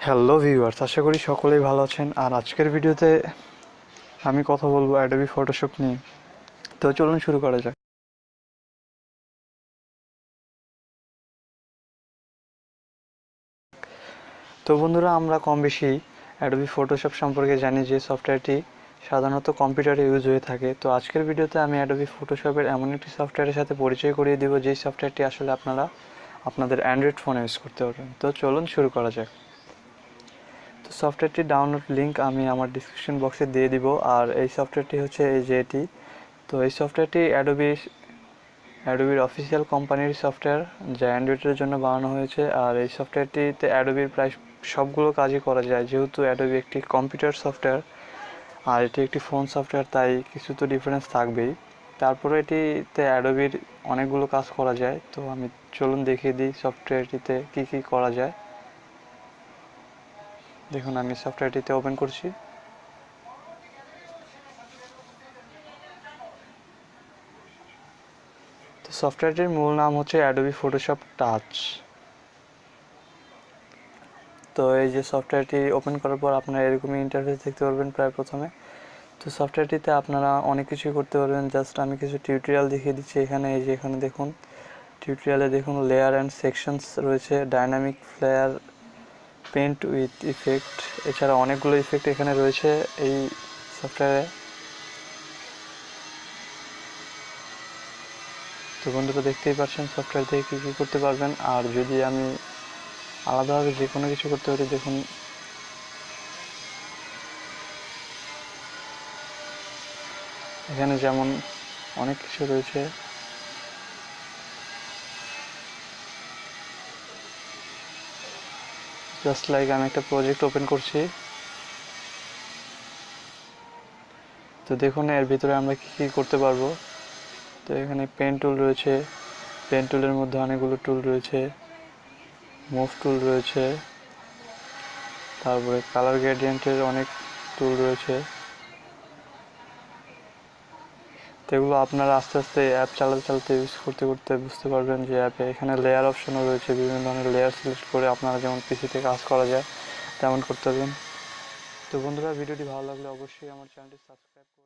Hello viewers, আশা করি সকলেই ভালো আছেন। আর আজকের ভিডিওতে আমি কথা বলবো অ্যাডোবি ফটোশপ নিয়ে। তো চলুন শুরু করা যাক। তো বন্ধুরা, আমরা কম বেশি অ্যাডোবি ফটোশপ সম্পর্কে জানি যে সফটওয়্যারটি সাধারণত কম্পিউটারে ইউজ হয়ে থাকে। তো আজকের ভিডিওতে আমি অ্যাডোবি ফটোশপের এমন একটি সফটওয়্যারের সাথে পরিচয় করিয়ে দেব যেই সফটওয়্যারটি আসলে আপনারা আপনাদের অ্যান্ড্রয়েড ফোনে ইউজ করতে পারবেন। তো চলুন শুরু করা যাক। তো সফটওয়্যারটির ডাউনলোড লিঙ্ক আমি আমার ডিসক্রিপশন বক্সে দিয়ে দিব। আর এই সফটওয়্যারটি হচ্ছে এই যে এটি। তো এই সফটওয়্যারটি অ্যাডোবির অফিসিয়াল কোম্পানির সফটওয়্যার, যা অ্যান্ড্রয়েডের জন্য বানানো হয়েছে। আর এই সফটওয়্যারটিতে অ্যাডোবির প্রায় সবগুলো কাজই করা যায়, যেহেতু অ্যাডোবি একটি কম্পিউটার সফটওয়্যার আর এটি একটি ফোন সফটওয়্যার, তাই কিছু তো ডিফারেন্স থাকবেই। তারপরে এটিতে অ্যাডোবির অনেকগুলো কাজ করা যায়। তো আমি চলুন দেখিয়ে দিই সফটওয়্যারটিতে কী কী করা যায়। দেখুন, আমি সফটওয়্যারটিতে ওপেন করছি। তো সফটওয়্যারটির মূল নাম হচ্ছে অ্যাডোবি ফটোশপ টাচ। তো এই যে সফটওয়্যারটি ওপেন করার পর আপনারা এরকমই ইন্টারফেস দেখতে পারবেন প্রায় প্রথমে। তো সফটওয়্যারটিতে আপনারা অনেক কিছুই করতে পারবেন। জাস্ট আমি কিছু টিউটোরিয়াল দেখিয়ে দিচ্ছি এখানে। এই যে এখানে দেখুন, টিউটোরিয়ালে দেখুন লেয়ার অ্যান্ড সেকশনস রয়েছে, dynamic flare, paint with effect, এছাড়া অনেকগুলো ইফেক্ট এখানে রয়েছে এই সফটওয়্যারে। তো বন্ধুরা, দেখতেই পাচ্ছেন সফটওয়্যার থেকে কী কী করতে পারবেন। আর যদি আমি আলাদাভাবে যে কোনো কিছু করতে পারি, দেখুন এখানে যেমন অনেক কিছু রয়েছে। জাস্ট লাইক আমি একটা প্রজেক্ট ওপেন করছি। তো দেখুন এর ভিতরে আমরা কী কী করতে পারবো। তো এখানে পেন টুল রয়েছে, পেন টুলের মধ্যে অনেকগুলো টুল রয়েছে, মুভ টুল রয়েছে, তারপরে কালার গ্রেডিয়েন্টের অনেক টুল রয়েছে। তো এগুলো আপনারা আস্তে আস্তে অ্যাপ চালাতে চালাতে ইউজ করতে করতে বুঝতে পারবেন যে অ্যাপে এখানে লেয়ার অপশনও রয়েছে। বিভিন্ন ধরনের লেয়ার সিলেক্ট করে আপনারা যেমন পিসিতে কাজ করা যায় তেমন করতে পারবেন। তো বন্ধুরা, ভিডিওটি ভালো লাগলে অবশ্যই আমার চ্যানেলটি সাবস্ক্রাইব